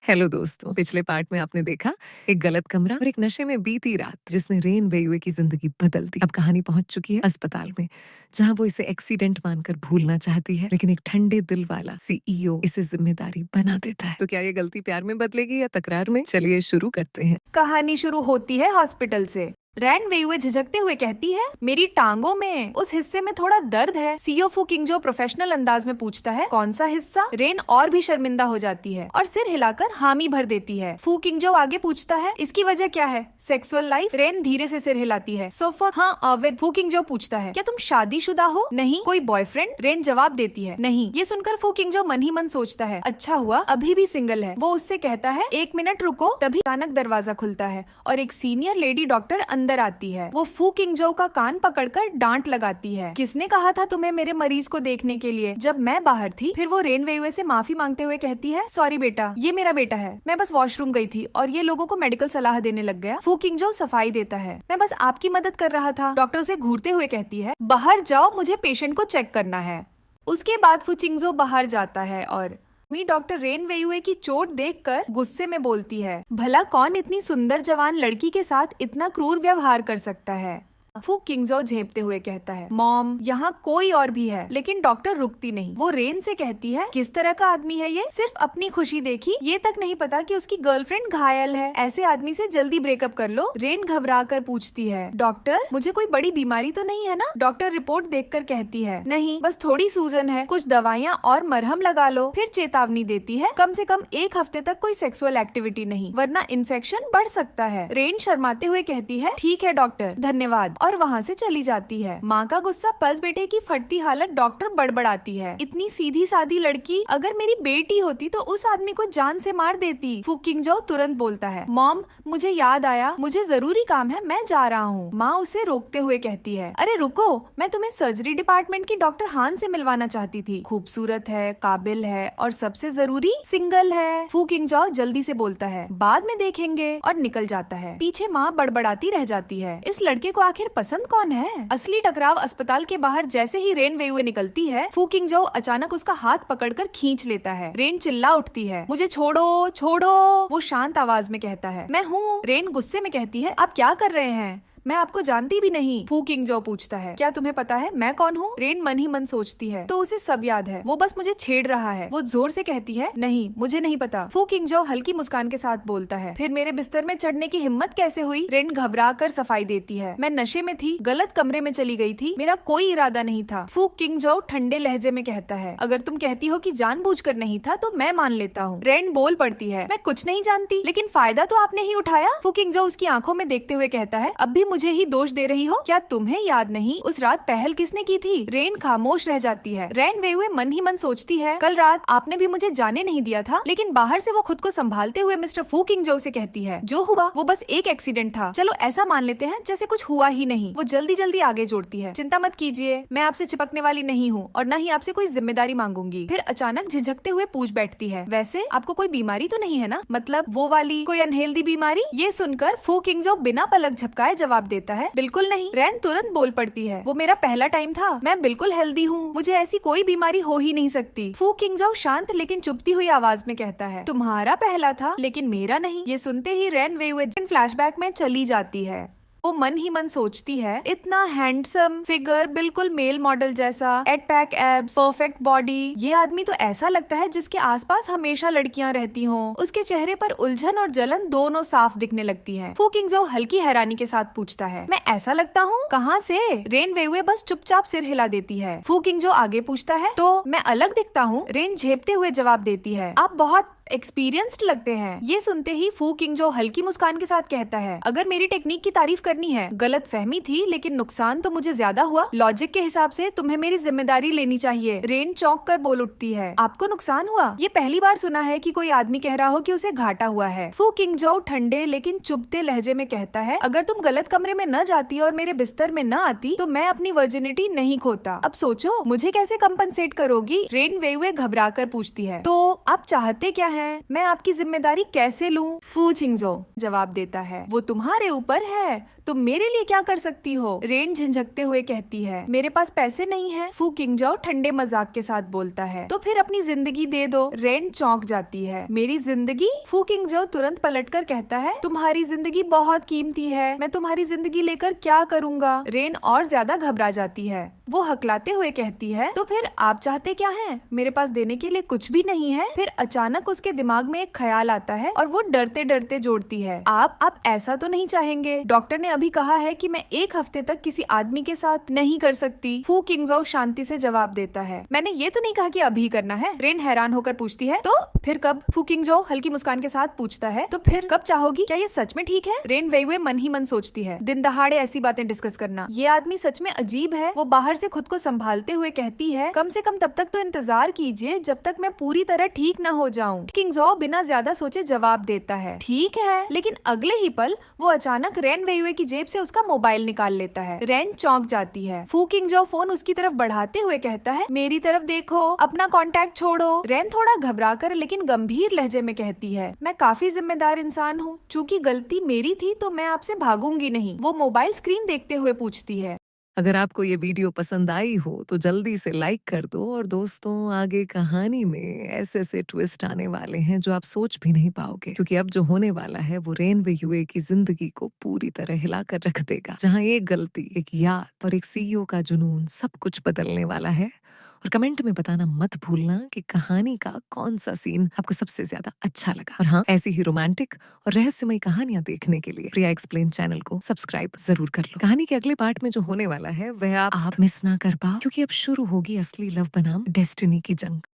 Hello दोस्तों, पिछले part में आपने देखा एक गलत कमरा और एक नशे में बीती रात जिसने रेन वेयुए की जिंदगी बदल दी। अब कहानी पहुंच चुकी है अस्पताल में, जहां वो इसे एक्सीडेंट मानकर भूलना चाहती है, लेकिन एक ठंडे दिल वाला सीईओ इसे जिम्मेदारी बना देता है। तो क्या ये गलती प्यार में बदलेगी या तकरार में? चलिए शुरू करते हैं। कहानी शुरू होती है हॉस्पिटल से। रैन वेयुए झिझकते हुए कहती है, मेरी टांगों में उस हिस्से में थोड़ा दर्द है। सीईओ फू किंगजो प्रोफेशनल अंदाज में पूछता है, कौन सा हिस्सा? रेन और भी शर्मिंदा हो जाती है और सिर हिलाकर हामी भर देती है। फू किंगजो आगे पूछता है, इसकी वजह क्या है? Sexual life? रेन धीरे से सिर हिलाती है। सोफा? हाँ अवैध। फू किंगजो पूछता है, क्या तुम शादीशुदा हो? नहीं। कोई बॉयफ्रेंड? रेन जवाब देती है, नहीं। ये सुनकर फू किंगजो मन ही मन सोचता है, अच्छा हुआ अभी भी सिंगल है। वो उससे कहता है, 1 मिनट रुको। तभी अचानक दरवाजा खुलता है और एक सीनियर लेडी डॉक्टर अंदर आती है। वो फू किंगजो का कान पकड़कर डांट लगाती है, किसने कहा था तुम्हें मेरे मरीज को देखने के लिए जब मैं बाहर थी? फिर वो रेन वेयुए से माफी मांगते हुए कहती है, सॉरी बेटा, ये मेरा बेटा है। मैं बस वॉशरूम गई थी और ये लोगों को मेडिकल सलाह देने लग गया। फू किंगजो सफाई देता है, मैं बस आपकी मदद कर रहा था। डॉक्टर उसे घूरते हुए कहती है, बाहर जाओ, मुझे पेशेंट को चेक करना है। उसके बाद फू किंगजो बाहर जाता है और डॉक्टर रेन वेयुए की चोट देखकर गुस्से में बोलती है, भला कौन इतनी सुंदर जवान लड़की के साथ इतना क्रूर व्यवहार कर सकता है? फू किंगजो झेपते हुए कहता है, मॉम, यहाँ कोई और भी है। लेकिन डॉक्टर रुकती नहीं। वो रेन से कहती है, किस तरह का आदमी है ये? सिर्फ अपनी खुशी देखी, ये तक नहीं पता कि उसकी गर्लफ्रेंड घायल है। ऐसे आदमी से जल्दी ब्रेकअप कर लो। रेन घबरा कर पूछती है, डॉक्टर, मुझे कोई बड़ी बीमारी तो नहीं है ना? डॉक्टर रिपोर्ट देखकर कहती है, नहीं, बस थोड़ी सूजन है, कुछ दवाइयाँ और मरहम लगा लो। फिर चेतावनी देती है, कम से कम 1 हफ्ते तक कोई सेक्सुअल एक्टिविटी नहीं, वरना इन्फेक्शन बढ़ सकता है। रेन शर्माते हुए कहती है, ठीक है डॉक्टर, धन्यवाद, और वहाँ से चली जाती है। माँ का गुस्सा पल्स बेटे की फटती हालत डॉक्टर बड़बड़ाती है, इतनी सीधी सादी लड़की अगर मेरी बेटी होती तो उस आदमी को जान से मार देती। फू किंगजो तुरंत बोलता है, मॉम, मुझे याद आया, मुझे जरूरी काम है, मैं जा रहा हूँ। माँ उसे रोकते हुए कहती है, अरे रुको, मैं तुम्हें सर्जरी डिपार्टमेंट की डॉक्टर हान से मिलवाना चाहती थी। खूबसूरत है, काबिल है और सबसे जरूरी सिंगल है। फू किंगजो जल्दी से बोलता है, बाद में देखेंगे, और निकल जाता है। पीछे माँ बड़बड़ाती रह जाती है, इस लड़के को आखिर पसंद कौन है? असली टकराव अस्पताल के बाहर जैसे ही रेन वेयुए निकलती है, फू किंगजो अचानक उसका हाथ पकड़कर खींच लेता है। रेन चिल्ला उठती है, मुझे छोड़ो छोड़ो। वो शांत आवाज में कहता है, मैं हूँ। रेन गुस्से में कहती है, आप क्या कर रहे हैं? मैं आपको जानती भी नहीं। फू किंगजो पूछता है, क्या तुम्हें पता है मैं कौन हूँ? रेन मन ही मन सोचती है, तो उसे सब याद है, वो बस मुझे छेड़ रहा है। वो जोर से कहती है, नहीं, मुझे नहीं पता। फू किंगजो हल्की मुस्कान के साथ बोलता है, फिर मेरे बिस्तर में चढ़ने की हिम्मत कैसे हुई? रेन घबरा कर सफाई देती है, मैं नशे में थी, गलत कमरे में चली गई थी, मेरा कोई इरादा नहीं था। फू किंगजो ठंडे लहजे में कहता है, अगर तुम कहती हो कि जानबूझकर नहीं था तो मैं मान लेता हूँ। रेन बोल पड़ती है, मैं कुछ नहीं जानती, लेकिन फायदा तो आपने ही उठाया। फू किंगजो उसकी आंखों में देखते हुए कहता है, अब भी मुझे ही दोष दे रही हो? क्या तुम्हें याद नहीं उस रात पहल किसने की थी? रेन खामोश रह जाती है। रेन वेयुए मन ही मन सोचती है, कल रात आपने भी मुझे जाने नहीं दिया था। लेकिन बाहर से वो खुद को संभालते हुए मिस्टर फू किंगजो से कहती है, जो हुआ वो बस एक एक्सीडेंट था, चलो ऐसा मान लेते हैं जैसे कुछ हुआ ही नहीं। वो जल्दी जल्दी आगे जोड़ती है, चिंता मत कीजिए, मैं आपसे चिपकने वाली नहीं हूँ और न ही आपसे कोई जिम्मेदारी मांगूंगी। फिर अचानक झिझकते हुए पूछ बैठती है, वैसे आपको कोई बीमारी तो नहीं है ना? मतलब वो वाली कोई अनहेल्दी बीमारी? ये सुनकर फू किंगजो बिना पलक झपकाए जवाब देता है, बिल्कुल नहीं। रेन तुरंत बोल पड़ती है, वो मेरा पहला टाइम था, मैं बिल्कुल हेल्दी हूँ, मुझे ऐसी कोई बीमारी हो ही नहीं सकती। फू किंगजो शांत लेकिन चुपती हुई आवाज में कहता है, तुम्हारा पहला था लेकिन मेरा नहीं। ये सुनते ही रेन वेयुए फ्लैशबैक में चली जाती है। वो मन ही मन सोचती है, इतना हैंडसम फिगर, बिल्कुल मेल मॉडल जैसा, eight pack abs, perfect body, ये आदमी तो ऐसा लगता है जिसके आसपास हमेशा लड़कियां रहती हों। उसके चेहरे पर उलझन और जलन दोनों साफ दिखने लगती हैं। फू किंगजो हल्की हैरानी के साथ पूछता है, मैं ऐसा लगता हूँ? कहाँ से? रेन वेयुए बस चुपचाप सिर हिला देती है। फू किंगजो आगे पूछता है, तो मैं अलग दिखता हूँ? रेन झेपते हुए जवाब देती है, आप बहुत एक्सपीरियंस्ड लगते हैं। ये सुनते ही फू किंगजो हल्की मुस्कान के साथ कहता है, अगर मेरी टेक्निक की तारीफ करनी है, गलत फहमी थी लेकिन नुकसान तो मुझे ज्यादा हुआ। लॉजिक के हिसाब से तुम्हें मेरी जिम्मेदारी लेनी चाहिए। रेन चौंक कर बोल उठती है, आपको नुकसान हुआ? ये पहली बार सुना है कि कोई आदमी कह रहा हो कि उसे घाटा हुआ है। फू किंगजो ठंडे लेकिन चुभते लहजे में कहता है, अगर तुम गलत कमरे में न जाती और मेरे बिस्तर में न आती तो मैं अपनी वर्जिनिटी नहीं खोता। अब सोचो मुझे कैसे कंपनसेट करोगी? रेन वेयुए घबरा कर पूछती है, तो आप चाहते क्या है, मैं आपकी जिम्मेदारी कैसे लूं? फू चिंगजो जवाब देता है, वो तुम्हारे ऊपर है, तुम मेरे लिए क्या कर सकती हो? रेन झिझकते हुए कहती है, मेरे पास पैसे नहीं है। फू किंगजो ठंडे मजाक के साथ बोलता है, तो फिर अपनी जिंदगी दे दो। रेन चौंक जाती है, मेरी जिंदगी? फू किंगजो तुरंत पलटकर कहता है, तुम्हारी जिंदगी बहुत कीमती है, मैं तुम्हारी जिंदगी लेकर क्या करूंगा? रेन और ज्यादा घबरा जाती है, वो हकलाते हुए कहती है, तो फिर आप चाहते क्या हैं? मेरे पास देने के लिए कुछ भी नहीं है। फिर अचानक उसके दिमाग में एक ख्याल आता है और वो डरते डरते जोड़ती है, आप ऐसा तो नहीं चाहेंगे? डॉक्टर ने अभी कहा है कि मैं 1 हफ्ते तक किसी आदमी के साथ नहीं कर सकती। फू किंगजो शांति से जवाब देता है, मैंने ये तो नहीं कहा कि अभी करना है। रेन हैरान होकर पूछती है, तो फिर कब? फू किंगजो हल्की मुस्कान के साथ पूछता है, तो फिर कब चाहोगी? क्या ये सच में ठीक है? रेन वेइवे मन ही मन सोचती है, दिन दहाड़े ऐसी बातें डिस्कस करना, ये आदमी सच में अजीब है। वो बाहर से खुद को संभालते हुए कहती है, कम से कम तब तक तो इंतजार कीजिए जब तक मैं पूरी तरह ठीक न हो जाऊं। किंगजो बिना ज्यादा सोचे जवाब देता है, ठीक है। लेकिन अगले ही पल वो अचानक रेन वेइवे की जेब से उसका मोबाइल निकाल लेता है। रेन चौंक जाती है। फू किंगजो फोन उसकी तरफ बढ़ाते हुए कहता है, मेरी तरफ देखो, अपना कांटेक्ट छोड़ो। रेन थोड़ा घबराकर लेकिन गंभीर लहजे में कहती है, मैं काफी जिम्मेदार इंसान हूँ, चूंकि गलती मेरी थी तो मैं आपसे भागूंगी नहीं। वो मोबाइल स्क्रीन देखते हुए पूछती है, अगर आपको ये वीडियो पसंद आई हो तो जल्दी से लाइक कर दो। और दोस्तों, आगे कहानी में ऐसे ऐसे ट्विस्ट आने वाले हैं जो आप सोच भी नहीं पाओगे, क्योंकि अब जो होने वाला है वो रेन वेयुए की जिंदगी को पूरी तरह हिलाकर रख देगा। जहां एक गलती, एक याद और एक सीईओ का जुनून सब कुछ बदलने वाला है। और कमेंट में बताना मत भूलना कि कहानी का कौन सा सीन आपको सबसे ज्यादा अच्छा लगा। और हाँ, ऐसी ही रोमांटिक और रहस्यमय कहानियां देखने के लिए प्रिया एक्सप्लेन चैनल को सब्सक्राइब जरूर कर लो। कहानी के अगले पार्ट में जो होने वाला है वह आप मिस ना कर पाओ, क्योंकि अब शुरू होगी असली लव बनाम डेस्टिनी की जंग।